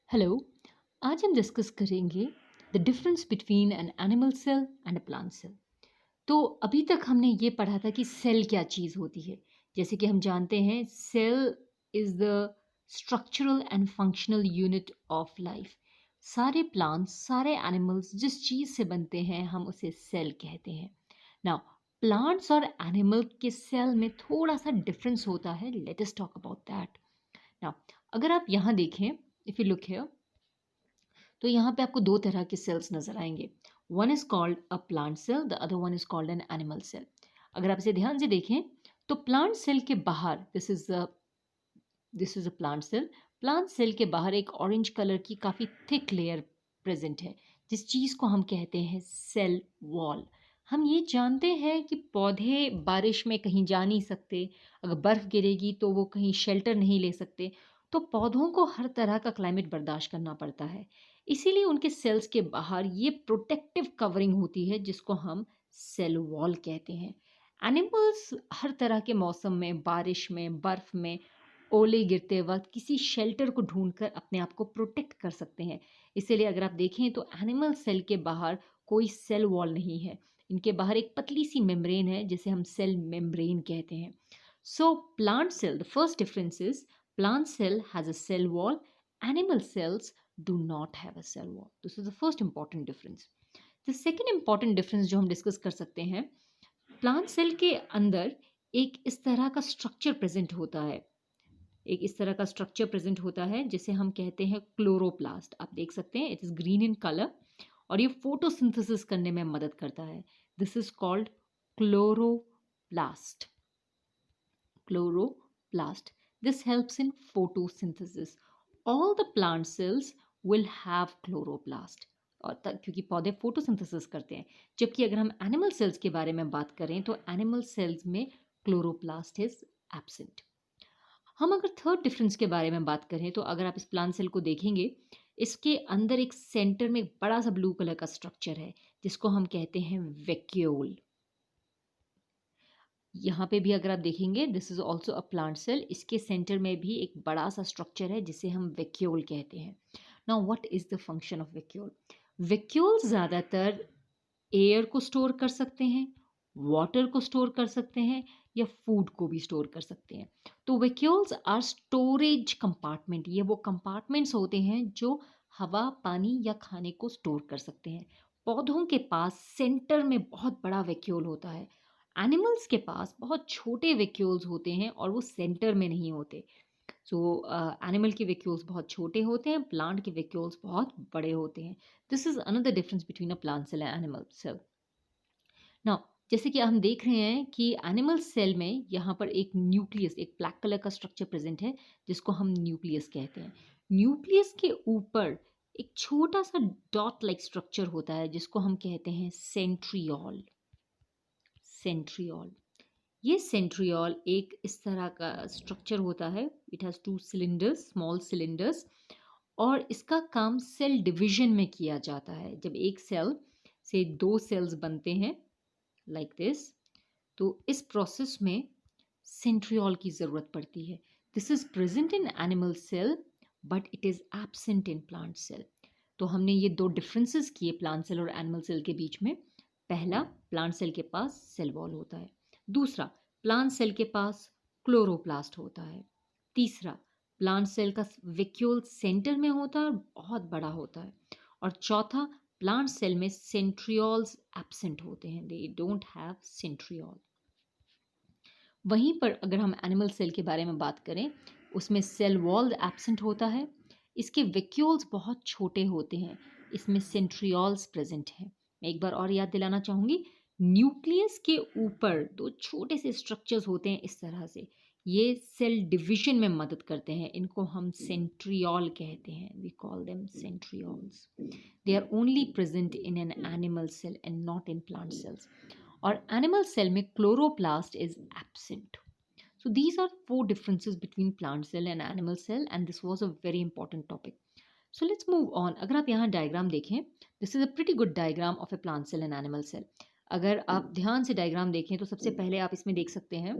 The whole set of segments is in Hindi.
हेलो। आज हम डिस्कस करेंगे the difference between an animal cell and a plant cell. तो अभी तक हमने ये पढ़ा था कि सेल क्या चीज़ होती है। जैसे कि हम जानते हैं cell is the structural and functional unit of life. सारे प्लांट्स सारे एनिमल्स जिस चीज़ से बनते हैं हम उसे सेल कहते हैं। नाउ प्लांट्स और एनिमल के सेल में थोड़ा सा डिफरेंस होता है। Let us talk about that. Now अगर आप यहाँ देखें, इफ़ यू लुक हियर, तो यहाँ पे आपको दो तरह के सेल्स नजर आएंगे। One is called a plant cell, the other one is called an animal cell. अगर आप इसे ध्यान से देखें तो प्लांट सेल के बाहर this is a plant cell. Plant cell के बाहर एक ऑरेंज कलर की काफ़ी थिक लेयर प्रेजेंट है, जिस चीज़ को हम कहते हैं सेल वॉल। हम ये जानते हैं कि पौधे बारिश में कहीं जा नहीं सकते, अगर बर्फ़ गिरेगी तो वो कहीं शेल्टर नहीं ले सकते, तो पौधों को हर तरह का क्लाइमेट बर्दाश्त करना पड़ता है। इसीलिए उनके सेल्स के बाहर ये प्रोटेक्टिव कवरिंग होती है जिसको हम सेल वॉल कहते हैं। एनिमल्स हर तरह के मौसम में, बारिश में, बर्फ़ में, ओले गिरते वक़्त किसी शेल्टर को ढूँढकर अपने आप को प्रोटेक्ट कर सकते हैं। इसीलिए अगर आप देखें तो एनिमल सेल के बाहर कोई सेल वॉल नहीं है। इनके बाहर एक पतली-सी मेम्ब्रेन है जिसे हम सेल मेम्ब्रेन कहते हैं। So plant cell, the first difference is plant cell has a cell wall, animal cells do not have a cell wall. This is the first important difference. The second important difference जो हम डिस्कस कर सकते हैं, प्लांट सेल के अंदर एक इस तरह का स्ट्रक्चर प्रेज़ेंट होता है। एक इस तरह का स्ट्रक्चर प्रेजेंट होता है जिसे हम कहते हैं क्लोरोप्लास्ट। आप देख सकते हैं it is green in colour और ये फोटोसिंथेसिस करने में मदद करता है। This is called chloroplast. Chloroplast, this helps in photosynthesis. All the plant cells will have chloroplast, और क्योंकि पौधे फोटोसिंथेसिस करते हैं। जबकि अगर हम एनिमल सेल्स के बारे में बात करें तो एनिमल सेल्स में क्लोरोप्लास्ट इज एब्सेंट। हम अगर थर्ड डिफरेंस के बारे में बात करें तो अगर आप इस प्लांट सेल को देखेंगे, इसके अंदर एक सेंटर में एक बड़ा सा ब्लू कलर का स्ट्रक्चर है जिसको हम कहते हैं वैक्यूल। यहाँ पे भी अगर आप देखेंगे this is also a plant cell, इसके सेंटर में भी एक बड़ा सा स्ट्रक्चर है जिसे हम वैक्यूल कहते हैं। Now what is the function of vacuole? Vacuole ज़्यादातर एयर को स्टोर कर सकते हैं, वाटर को स्टोर कर सकते हैं, या फूड को भी स्टोर कर सकते हैं। तो वैक्यूल्स आर स्टोरेज कंपार्टमेंट। ये वो कंपार्टमेंट्स होते हैं जो हवा, पानी या खाने को स्टोर कर सकते हैं। पौधों के पास सेंटर में बहुत बड़ा वैक्यूल होता है। एनिमल्स के पास बहुत छोटे वैक्यूल्स होते हैं और वो सेंटर में नहीं होते। सो एनिमल के वैक्यूल्स बहुत छोटे होते हैं, प्लांट के वैक्यूल्स बहुत बड़े होते हैं। This is another difference between a plant cell and animal cell. Now जैसे कि हम देख रहे हैं कि एनिमल सेल में यहाँ पर एक न्यूक्लियस, एक ब्लैक कलर का स्ट्रक्चर प्रेजेंट है जिसको हम न्यूक्लियस कहते हैं। न्यूक्लियस के ऊपर एक छोटा सा डॉट लाइक स्ट्रक्चर होता है जिसको हम कहते हैं सेंट्रियोल। सेंट्रियोल, ये सेंट्रियोल एक इस तरह का स्ट्रक्चर होता है। It has to cylinders, small cylinders, और इसका काम सेल डिवीजन में किया जाता है। जब एक सेल से दो सेल्स बनते हैं लाइक दिस, तो इस प्रोसेस में सेंट्रियोल की ज़रूरत पड़ती है। This is present in animal cell but it is absent in plant cell. तो हमने ये दो डिफरेंसेस किए प्लांट सेल और एनिमल सेल के बीच में। पहला, प्लांट सेल के पास सेल वॉल होता है। दूसरा, प्लांट सेल के पास क्लोरोप्लास्ट होता है। तीसरा, प्लांट सेल का वैक्यूल सेंटर में होता है और बहुत बड़ा होता है। और चौथा, प्लांट सेल में सेंट्रियोल्स एब्सेंट होते हैं, दे डोंट हैव सेंट्रियोल। वहीं पर अगर हम एनिमल सेल के बारे में बात करें, उसमें सेल वॉल एब्सेंट होता है, इसके वैक्यूल्स बहुत छोटे होते हैं, इसमें सेंट्रियोल्स प्रेजेंट हैं। मैं एक बार और याद दिलाना चाहूँगी, न्यूक्लियस के ऊपर दो छोटे से स्ट्रक्चर्स होते हैं इस तरह से, ये सेल डिवीजन में मदद करते हैं। इनको हम सेंट्रियोल कहते हैं, we call them centrioles. They are only present in an animal cell and not in plant cells. और एनिमल सेल में chloroplast is absent. So these are four differences between plant cell and animal cell, and this was a very important topic. So let's move on. अगर आप यहाँ डायग्राम देखें, this is a pretty good diagram of a plant cell and animal cell. अगर आप ध्यान से डायग्राम देखें तो सबसे पहले आप इसमें देख सकते हैं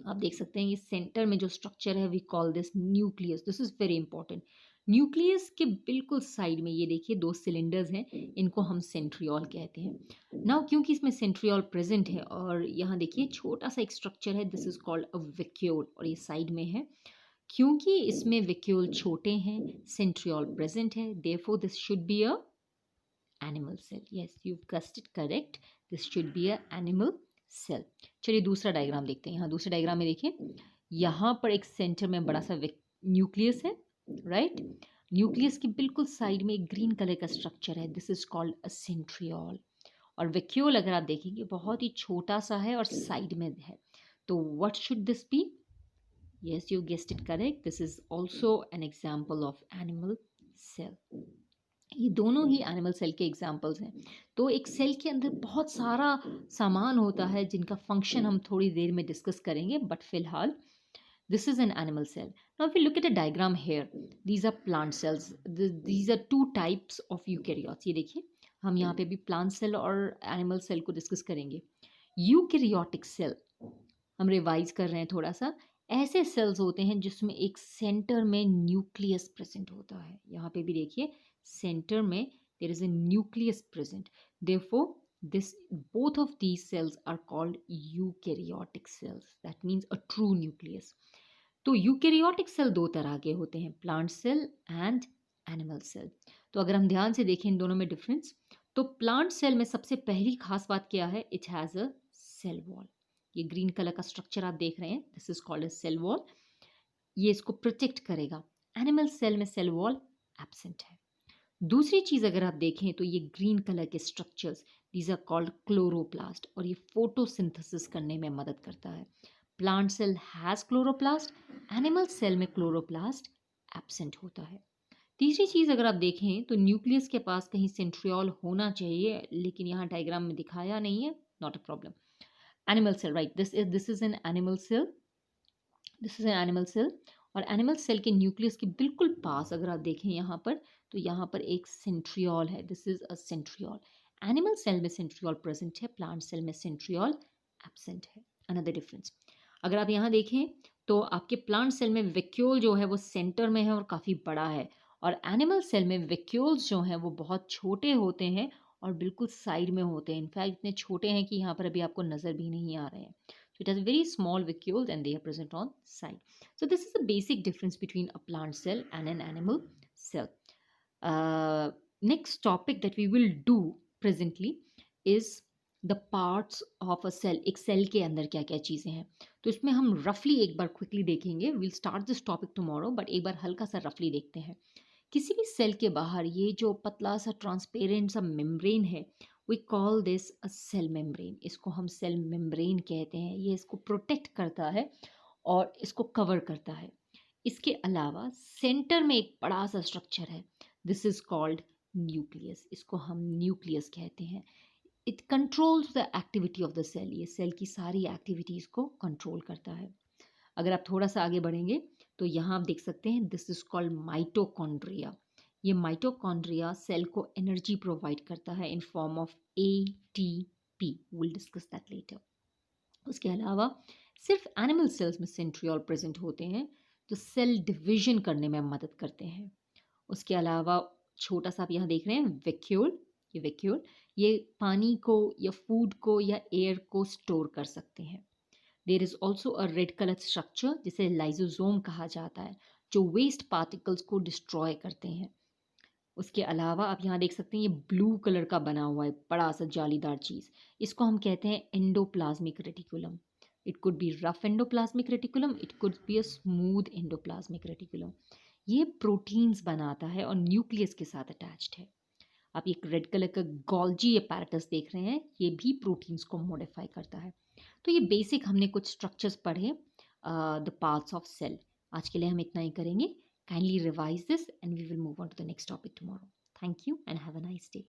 आप देख सकते हैं ये सेंटर में जो स्ट्रक्चर है we call this nucleus, this is very important. Nucleus के बिल्कुल साइड में ये देखिए दो सिलेंडर्स हैं, इनको हम सेंट्रियोल कहते हैं। नाउ क्योंकि इसमें सेंट्रियोल प्रेजेंट है और यहाँ देखिए छोटा सा एक स्ट्रक्चर है, this is called a vacuole, और ये साइड में है। क्योंकि इसमें वैक्यूल छोटे हैं, सेंट्रियोल प्रेजेंट है, therefore this should be a animal cell. Yes, you guessed it correct, this should be a animal cell. चलिए दूसरा डायग्राम देखते हैं। यहाँ दूसरे डायग्राम में देखिए, यहाँ पर एक सेंटर में बड़ा सा न्यूक्लियस है, राइट। न्यूक्लियस के बिल्कुल साइड में एक ग्रीन कलर का स्ट्रक्चर है, this is called a centriole. और वैक्यूल अगर आप देखेंगे बहुत ही छोटा सा है और साइड में है, तो what should this be? Yes, you guessed it correct, this is also an example of animal cell. ये दोनों ही एनिमल सेल के एग्जाम्पल्स हैं। तो एक सेल के अंदर बहुत सारा सामान होता है जिनका फंक्शन हम थोड़ी देर में डिस्कस करेंगे, बट फिलहाल this is an animal cell. Now if you look at a diagram here, these are plant cells, these are two types of eukaryotes. ये देखिए, हम यहाँ पे भी प्लांट सेल और एनिमल सेल को डिस्कस करेंगे। यूकैरियोटिक सेल, हम रिवाइज कर रहे हैं थोड़ा सा, ऐसे सेल्स होते हैं जिसमें एक सेंटर में न्यूक्लियस प्रेजेंट होता है। यहाँ पे भी देखिए सेंटर में there is a nucleus present, therefore this both of these cells are called eukaryotic cells, that means a true nucleus। तो यूकैरियोटिक सेल दो तरह के होते हैं, plant cell and animal cell. तो अगर हम ध्यान से देखें इन दोनों में डिफरेंस, तो प्लांट सेल में सबसे पहली खास बात क्या है, it has a cell wall. ये ग्रीन कलर का स्ट्रक्चर आप देख रहे हैं, this is called a cell wall, ये इसको प्रोटेक्ट करेगा। एनिमल सेल में सेल वॉल एब्सेंट है। दूसरी चीज अगर आप देखें तो ये ग्रीन कलर के structures, these are called chloroplast, और ये फोटोसिंथेसिस करने में मदद करता है। Plant cell has chloroplast, animal cell में क्लोरोप्लास्ट एब्सेंट होता है। तीसरी चीज अगर आप देखें तो न्यूक्लियस के पास कहीं सेंट्रियोल होना चाहिए, लेकिन यहाँ डायग्राम में दिखाया नहीं है, not a problem. Animal cell, right, this is an animal cell, this is an animal cell. और एनिमल सेल के न्यूक्लियस के बिल्कुल पास अगर आप देखें यहाँ पर, तो यहाँ पर एक सेंट्रियोल है, this is a centriole. Animal cell में सेंट्रियोल प्रेजेंट है, प्लांट सेल में सेंट्रियोल एब्सेंट है। अनदर डिफरेंस, अगर आप यहाँ देखें तो आपके प्लांट सेल में वैक्यूल जो है वो सेंटर में है और काफ़ी बड़ा है, और एनिमल सेल में वैक्यूल्स जो हैं वो बहुत छोटे होते हैं और बिल्कुल साइड में होते हैं। इनफैक्ट इतने छोटे हैं कि यहाँ पर अभी आपको नज़र भी नहीं आ रहे हैं। So it has very small vacuoles and they are present on side. So this is the basic difference between a plant cell and an animal cell. Next topic that we will do presently is the parts of a cell. एक सेल के अंदर क्या क्या चीज़ें हैं, तो इसमें हम रफली एक बार क्विकली देखेंगे। Will start this topic tomorrow, but एक बार हल्का सा रफली देखते हैं। किसी भी सेल के बाहर ये जो पतला सा ट्रांसपेरेंट सा मेम्ब्रेन है, we call this a cell membrane, इसको हम सेल मेम्ब्रेन कहते हैं। ये इसको प्रोटेक्ट करता है और इसको कवर करता है। इसके अलावा सेंटर में एक बड़ा सा स्ट्रक्चर है, दिस इज कॉल्ड न्यूक्लियस, इसको हम न्यूक्लियस कहते हैं। It controls the activity of the cell, ये सेल की सारी एक्टिविटीज़ को कंट्रोल करता है। अगर आप थोड़ा सा आगे बढ़ेंगे तो यहाँ आप देख सकते हैं, दिस इज कॉल्ड माइटोकॉन्ड्रिया। ये माइटोकॉन्ड्रिया सेल को एनर्जी प्रोवाइड करता है in form of ATP, will discuss that later. उसके अलावा सिर्फ एनिमल सेल्स में सेंट्रियोल प्रेजेंट होते हैं जो सेल डिवीजन करने में मदद करते हैं। उसके अलावा छोटा सा आप यहाँ देख रहे हैं वैक्यूल, ये वैक्यूल ये पानी को या फूड को या एयर को स्टोर कर सकते हैं। There is also a red colour structure जिसे लाइजोसोम कहा जाता है, जो वेस्ट पार्टिकल्स को डिस्ट्रॉय करते हैं। उसके अलावा आप यहाँ देख सकते हैं ये ब्लू कलर का बना हुआ है बड़ा सा जालीदार चीज़, इसको हम कहते हैं endoplasmic reticulum. It could be rough endoplasmic reticulum, it could be a smooth endoplasmic reticulum. ये प्रोटीन्स बनाता है और न्यूक्लियस के साथ अटैच्ड है। आप एक रेड कलर का गोल्जी अपैरेटस देख रहे हैं, ये भी प्रोटीन्स को मॉडिफाई करता है। तो ये बेसिक हमने कुछ स्ट्रक्चर्स पढ़े, द पार्ट्स ऑफ सेल। आज के लिए हम इतना ही करेंगे। Kindly revise this and we will move on to the next topic tomorrow. Thank you and have a nice day.